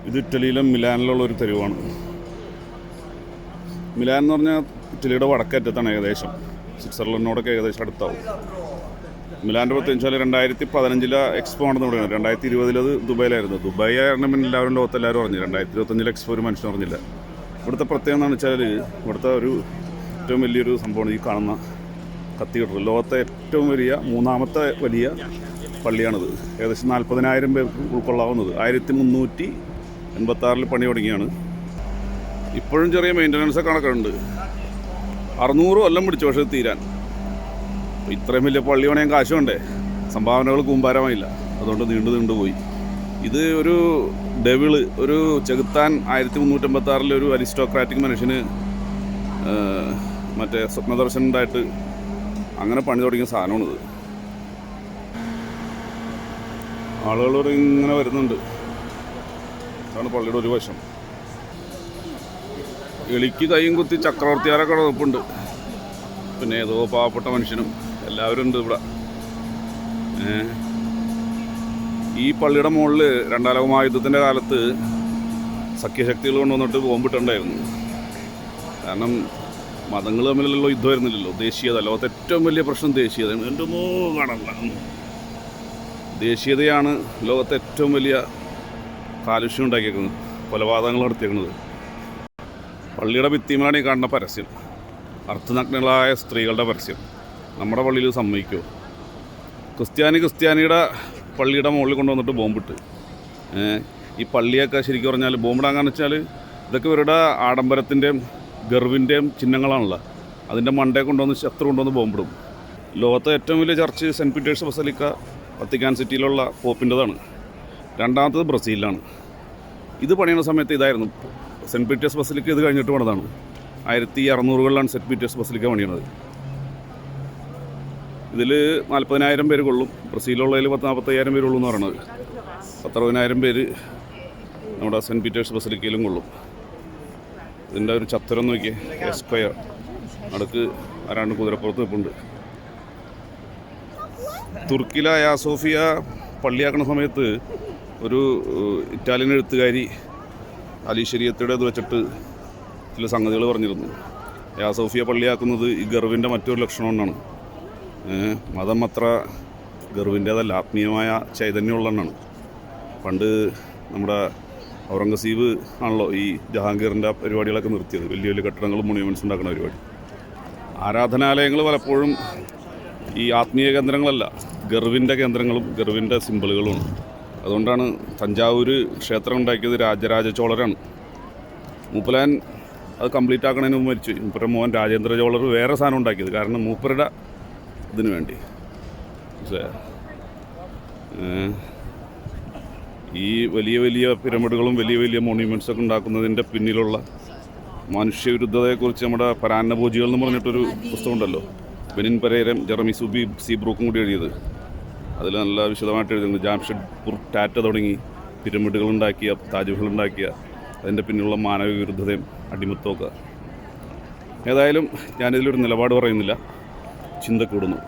ഇത് ഇറ്റലിയിലെ മിലാനിലുള്ള ഒരു തെരുവാണ്. മിലാൻ എന്ന് പറഞ്ഞാൽ ഇറ്റലിയുടെ വടക്കറ്റത്താണ്, ഏകദേശം സ്വിറ്റ്സർലൻഡിനോടൊക്കെ ഏകദേശം അടുത്താവും. മിലാൻ്റെ പ്രത്യേകിച്ചാൽ 2015 എക്സ്പോ ആണെന്ന് പറയുന്നത്. 2020 അത് ദുബായിലായിരുന്നു. ദുബായ് ആയിരുന്നു പിന്നെ എല്ലാവരും ലോകത്തെല്ലാവരും അറിഞ്ഞു. 2025 എക്സ്പോ ഒരു മനുഷ്യൻ അറിഞ്ഞില്ല. ഇവിടുത്തെ പ്രത്യേകത എന്താണെന്ന് വെച്ചാൽ ഇവിടുത്തെ ഒരു ഏറ്റവും വലിയൊരു സംഭവമാണ് ഈ കാണുന്ന കത്തീഡ്രൽ. ലോകത്തെ ഏറ്റവും വലിയ മൂന്നാമത്തെ വലിയ പള്ളിയാണിത്. ഏകദേശം 40,000 പേർക്ക് ഉൾക്കൊള്ളാവുന്നത്. 1386 പണി തുടങ്ങിയാണ്. ഇപ്പോഴും ചെറിയ മെയിൻ്റനൻസൊക്കെ കണക്കുണ്ട്. 600 കൊല്ലം പിടിച്ചു പക്ഷേ തീരാൻ. ഇത്രയും വലിയ പള്ളി പണിയാൻ കാശ് വേണ്ടേ? സംഭാവനകൾ കൂമ്പാരമായില്ല, അതുകൊണ്ട് നീണ്ടുപോയി. ഇത് ഒരു ഡെവിള്, ഒരു ചെകുത്താൻ 1386 ഒരു അരിസ്റ്റോക്രാറ്റിക് മനുഷ്യന് മറ്റേ സ്വപ്നദർശനം ഉണ്ടായിട്ട് അങ്ങനെ പണി തുടങ്ങിയ സാധനമാണിത്. ആളുകളോട് ഇങ്ങനെ വരുന്നുണ്ട്. അതാണ് പള്ളിയുടെ ഒരു വശം. എളിക്ക് കൈയും കുത്തി ചക്രവർത്തിയാരൊക്കെ നിൽപ്പുണ്ട്. പിന്നെ ഏതോ പാവപ്പെട്ട മനുഷ്യനും എല്ലാവരും ഉണ്ട് ഇവിടെ. ഈ പള്ളിയുടെ മുകളിൽ 2ാം ലോക മഹായുദ്ധത്തിൻ്റെ കാലത്ത് സഖ്യശക്തികൾ കൊണ്ടുവന്നിട്ട് ബോംബിട്ടുണ്ടായിരുന്നു. കാരണം മതങ്ങൾ തമ്മിലുള്ള യുദ്ധം വരുന്നില്ലല്ലോ, ദേശീയത. ലോകത്തെ ഏറ്റവും വലിയ പ്രശ്നം ദേശീയതയാണ്. എൻ്റെ കാണല്ല, ദേശീയതയാണ് ലോകത്തെ ഏറ്റവും വലിയ കാലുഷ്യം ഉണ്ടാക്കിയേക്കുന്നത്, കൊലപാതകങ്ങൾ നടത്തിയേക്കുന്നത്. പള്ളിയുടെ ഭിത്തിമേലാണ് ഈ കാണുന്ന പരസ്യം, അർത്ഥനഗ്നങ്ങളായ സ്ത്രീകളുടെ പരസ്യം. നമ്മുടെ പള്ളിയിൽ സമ്മതിക്കുമോ? ക്രിസ്ത്യാനിയുടെ പള്ളിയുടെ മുകളിൽ കൊണ്ടുവന്നിട്ട് ബോംബിട്ട്. ഈ പള്ളിയൊക്കെ ശരിക്കും പറഞ്ഞാൽ ബോംബിടാങ്ങാന്ന് വെച്ചാൽ ഇതൊക്കെ ഇവരുടെ ആഡംബരത്തിൻ്റെയും ഗർവിൻ്റെയും ചിഹ്നങ്ങളാണല്ലോ. അതിൻ്റെ മണ്ടയെ കൊണ്ടുവന്ന് ബോംബിടും. ലോകത്തെ ഏറ്റവും വലിയ church saint Peter's basilica Vatican സിറ്റിയിലുള്ള പോപ്പിൻ്റെതാണ്. രണ്ടാമത്തത് ബ്രസീലിലാണ്. ഇത് പണിയുന്ന സമയത്ത് ഇതായിരുന്നു. സെൻറ്റ് പീറ്റേഴ്സ് ബസലിക്ക ഇത് കഴിഞ്ഞിട്ട് പണിതാണ്. 1600-കളിലാണ് സെൻറ്റ് പീറ്റേഴ്സ് ബസലിക്ക പണിയണത്. ഇതിൽ 40,000 പേര് കൊള്ളും. ബ്രസീലുള്ളതിൽ 40,000 പേര് കൊള്ളും എന്ന് പറയണത്. 60,000 പേര് നമ്മുടെ സെൻറ്റ് പീറ്റേഴ്സ് ബസലിക്കയിലും കൊള്ളും. ഇതിൻ്റെ ഒരു ചത്തുരം നോക്കിയേ, സ്ക്വയർ. അടുക്ക് ആരാണ്ട് കുതിരപ്പുറത്ത് നിൽപ്പുണ്ട്. തുർക്കിയിലെ ഹയാ സോഫിയ പള്ളിയാക്കുന്ന സമയത്ത് ഒരു ഇറ്റാലിയൻ എഴുത്തുകാരി അലി ശരീഅത്തിയുടെ ഇത് വെച്ചിട്ട് ചില സംഗതികൾ പറഞ്ഞിരുന്നു. ഹയാ സോഫിയ പള്ളിയാക്കുന്നത് ഈ ഗർവിൻ്റെ മറ്റൊരു ലക്ഷണം കൊണ്ടാണ്. മതം അത്ര ഗർവിൻ്റേതല്ല, ആത്മീയമായ ചൈതന്യമുള്ള ഒന്നാണ്. പണ്ട് നമ്മുടെ ഔറംഗസീബ് ആണല്ലോ ഈ ജഹാംഗീറിൻ്റെ പരിപാടികളൊക്കെ നിർത്തിയത്. വലിയ വലിയ കെട്ടിടങ്ങളും മോണ്യുമെൻറ്റ്സ് ഉണ്ടാക്കുന്ന പരിപാടി. ആരാധനാലയങ്ങൾ പലപ്പോഴും ഈ ആത്മീയ കേന്ദ്രങ്ങളല്ല, ഗർവിൻ്റെ കേന്ദ്രങ്ങളും ഗർവിൻ്റെ സിമ്പിളുകളുമാണ്. അതുകൊണ്ടാണ് തഞ്ചാവൂർ ക്ഷേത്രം ഉണ്ടാക്കിയത് രാജരാജ ചോളരാണ്. മൂപ്പലാൻ അത് കംപ്ലീറ്റ് ആക്കണതിന് മുമ്പ് മരിച്ചു. മൂപ്പരുടെ മോൻ രാജേന്ദ്ര ചോളർ വേറെ സാധനം ഉണ്ടാക്കിയത്, കാരണം മൂപ്പരുടെ ഇതിനു വേണ്ടി. ഈ വലിയ വലിയ പിരമിഡുകളും വലിയ വലിയ മോണ്യുമെൻറ്റ്സൊക്കെ ഉണ്ടാക്കുന്നതിൻ്റെ പിന്നിലുള്ള മനുഷ്യവിരുദ്ധതയെക്കുറിച്ച് നമ്മുടെ പരാന്നഭോജികൾ എന്ന് പറഞ്ഞിട്ടൊരു പുസ്തകമുണ്ടല്ലോ, ബെനിൻ പരേരം ജെറമി സീബ്രൂക്കും കൂടി എഴുതിയത്. അതിൽ നല്ല വിശദമായിട്ട് എഴുതുന്നത് ജാംഷഡ്പൂർ ടാറ്റ തുടങ്ങി പിരമിഡുകളുണ്ടാക്കിയ, താജ്മഹൽ ഉണ്ടാക്കിയ അതിൻ്റെ പിന്നിലുള്ള മാനവിക വിരുദ്ധതയും അടിമത്തമൊക്കെ. ഏതായാലും ഞാനിതിലൊരു നിലപാട് പറയുന്നില്ല, ചിന്ത കൂടുന്നു.